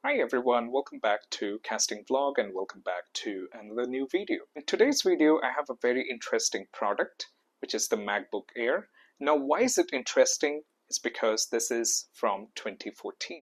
Hi everyone, welcome back to Casting Vlog and welcome back to another new video. In today's video, I have a very interesting product, which is the MacBook Air. Now, why is it interesting? It's because this is from 2014.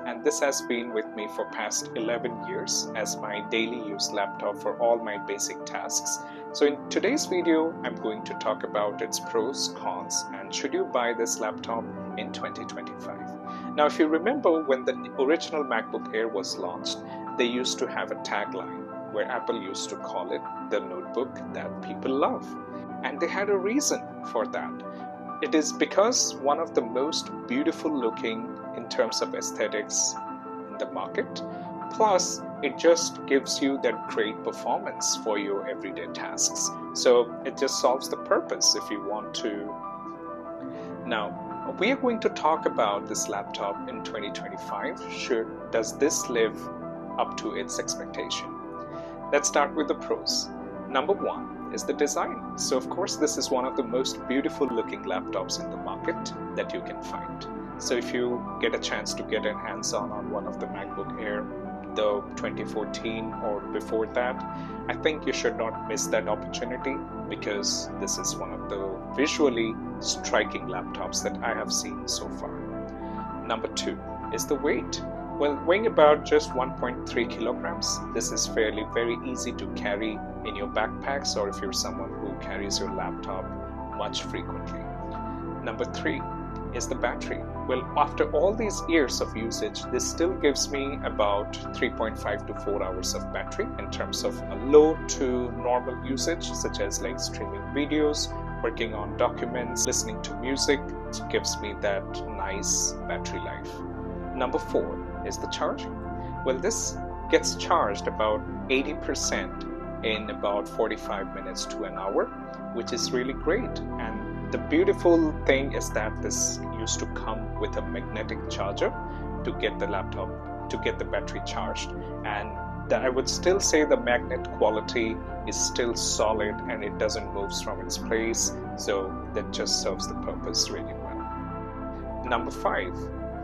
And this has been with me for past 11 years as my daily use laptop for all my basic tasks. So in today's video, I'm going to talk about its pros, cons, and should you buy this laptop in 2025. Now, if you remember when the original MacBook Air was launched, they used to have a tagline where Apple used to call it the notebook that people love. And they had a reason for that. It is because one of the most beautiful looking in terms of aesthetics in the market. Plus, it just gives you that great performance for your everyday tasks. So it just solves the purpose if you want to. Now, we are going to talk about this laptop in 2025. Does this live up to its expectation? Let's start with the pros. Number one is the design. So of course, this is one of the most beautiful looking laptops in the market that you can find. So if you get a chance to get a hands-on one of the MacBook Air, the 2014 or before that, I think you should not miss that opportunity because this is one of the visually striking laptops that I have seen so far. Number two is the weight. Well, weighing about just 1.3 kilograms, this is very easy to carry in your backpacks or if you're someone who carries your laptop much frequently. Number three is the battery. Well, after all these years of usage, this still gives me about 3.5 to 4 hours of battery in terms of a low to normal usage, such as like streaming videos, working on documents, listening to music. It gives me that nice battery life. Number four is the charging. Well, this gets charged about 80% in about 45 minutes to an hour, which is really great. And the beautiful thing is that this used to come with a magnetic charger to get the laptop, to get the battery charged. And I would still say the magnet quality is still solid and it doesn't move from its place. So that just serves the purpose really well. Number five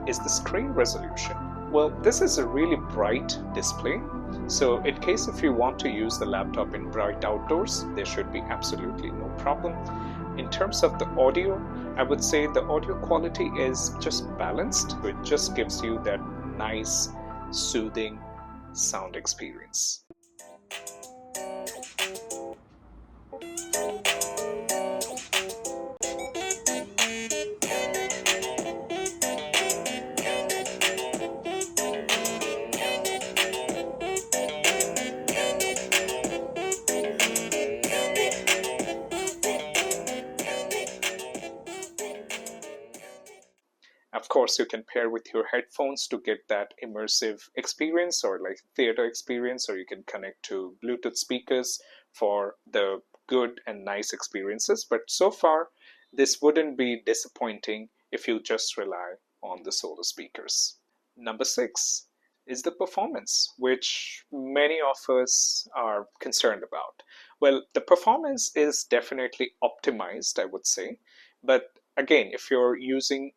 is the screen resolution. Well, this is a really bright display. So in case if you want to use the laptop in bright outdoors, there should be absolutely no problem. In terms of the audio, I would say the audio quality is just balanced. It just gives you that nice, soothing sound experience. Of course, you can pair with your headphones to get that immersive experience or like theater experience, or you can connect to Bluetooth speakers for the good and nice experiences. But so far, this wouldn't be disappointing if you just rely on the solo speakers. Number six is the performance, which many of us are concerned about. Well, the performance is definitely optimized, I would say. But again, if you're using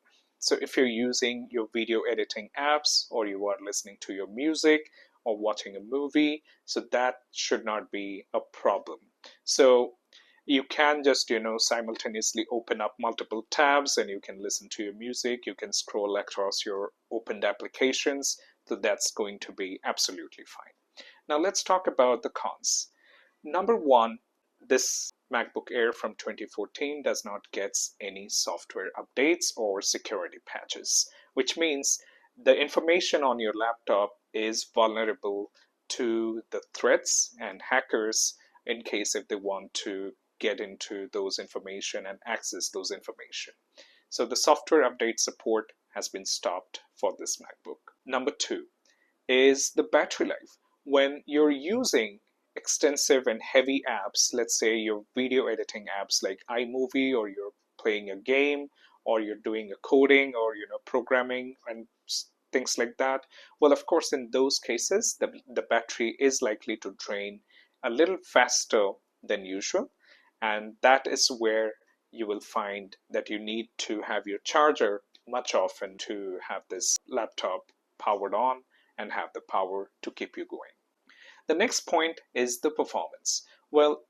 your video editing apps or you are listening to your music or watching a movie, so that should not be a problem. So you can just, simultaneously open up multiple tabs and you can listen to your music. You can scroll across your opened applications. So that's going to be absolutely fine. Now let's talk about the cons. Number one, this MacBook Air from 2014 does not get any software updates or security patches, which means the information on your laptop is vulnerable to the threats and hackers in case if they want to get into those information and access those information. So the software update support has been stopped for this MacBook. Number 2 is the battery life. When you're using extensive and heavy apps, let's say your video editing apps like iMovie, or you're playing a game, or you're doing a coding, or programming and things like that, well, of course, in those cases the battery is likely to drain a little faster than usual, and that is where you will find that you need to have your charger much often to have this laptop powered on and have the power to keep you going. The next point is the performance. Well,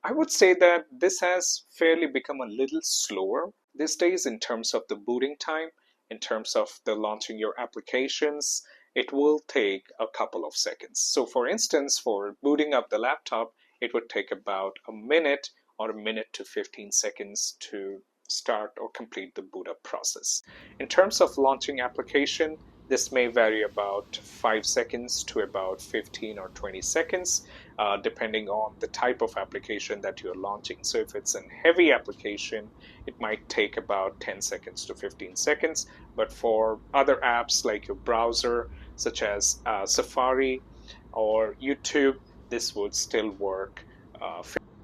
I would say that this has fairly become a little slower these days in terms of the booting time, in terms of the launching your applications. It will take a couple of seconds. So for instance, for booting up the laptop, it would take about a minute or a minute to 15 seconds to start or complete the boot up process. In terms of launching application, this may vary about 5 seconds to about 15 or 20 seconds, depending on the type of application that you're launching. So if it's a heavy application, it might take about 10 seconds to 15 seconds. But for other apps like your browser, such as Safari or YouTube, this would still work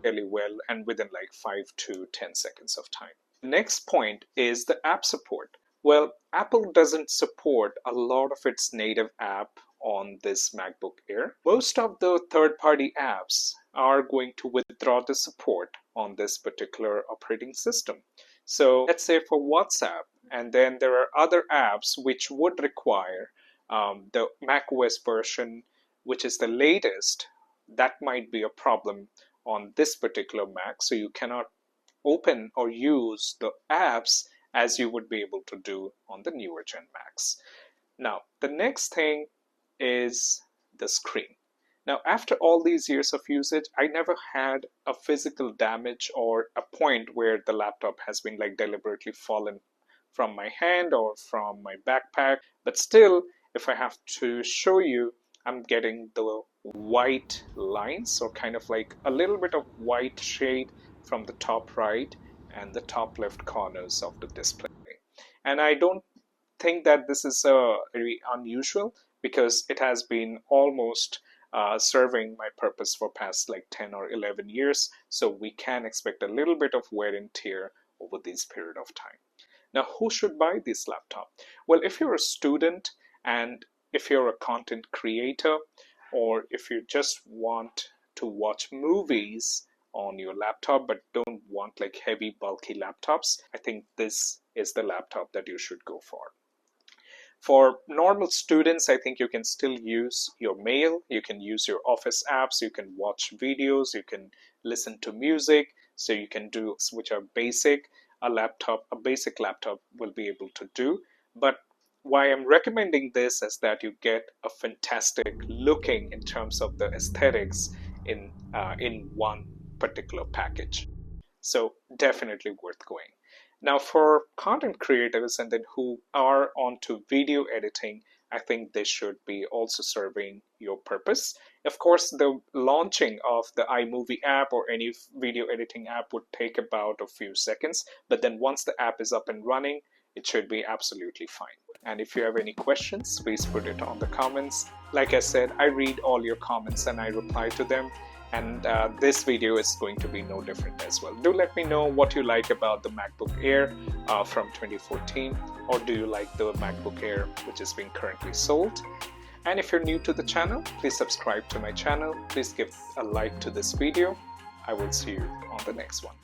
fairly well and within like 5 to 10 seconds of time. The next point is the app support. Well, Apple doesn't support a lot of its native app on this MacBook Air. Most of the third-party apps are going to withdraw the support on this particular operating system. So let's say for WhatsApp, and then there are other apps which would require the macOS version, which is the latest. That might be a problem on this particular Mac, so you cannot open or use the apps as you would be able to do on the newer gen Macs. Now, the next thing is the screen. Now, after all these years of usage, I never had a physical damage or a point where the laptop has been like deliberately fallen from my hand or from my backpack. But still, if I have to show you, I'm getting the white lines, or kind of like a little bit of white shade from the top right and the top left corners of the display. And I don't think that this is very unusual, because it has been almost serving my purpose for past like 10 or 11 years. So we can expect a little bit of wear and tear over this period of time. Now, who should buy this laptop? Well, if you're a student, and if you're a content creator, or if you just want to watch movies on your laptop but don't want like heavy bulky laptops, I think this is the laptop that you should go for. For normal students, I think you can still use your mail, you can use your office apps, you can watch videos, you can listen to music, so you can do which are basic. A basic laptop will be able to do. But why I'm recommending this is that you get a fantastic looking in terms of the aesthetics in one particular package. So definitely worth going. Now, for content creators and then who are onto video editing, I think this should be also serving your purpose. Of course, the launching of the iMovie app or any video editing app would take about a few seconds, but then once the app is up and running, it should be absolutely fine. And if you have any questions, please put it on the comments. Like I said, I read all your comments and I reply to them. And this video is going to be no different as well. Do let me know what you like about the MacBook Air from 2014, or do you like the MacBook Air which is being currently sold? And if you're new to the channel, please subscribe to my channel. Please give a like to this video. I will see you on the next one.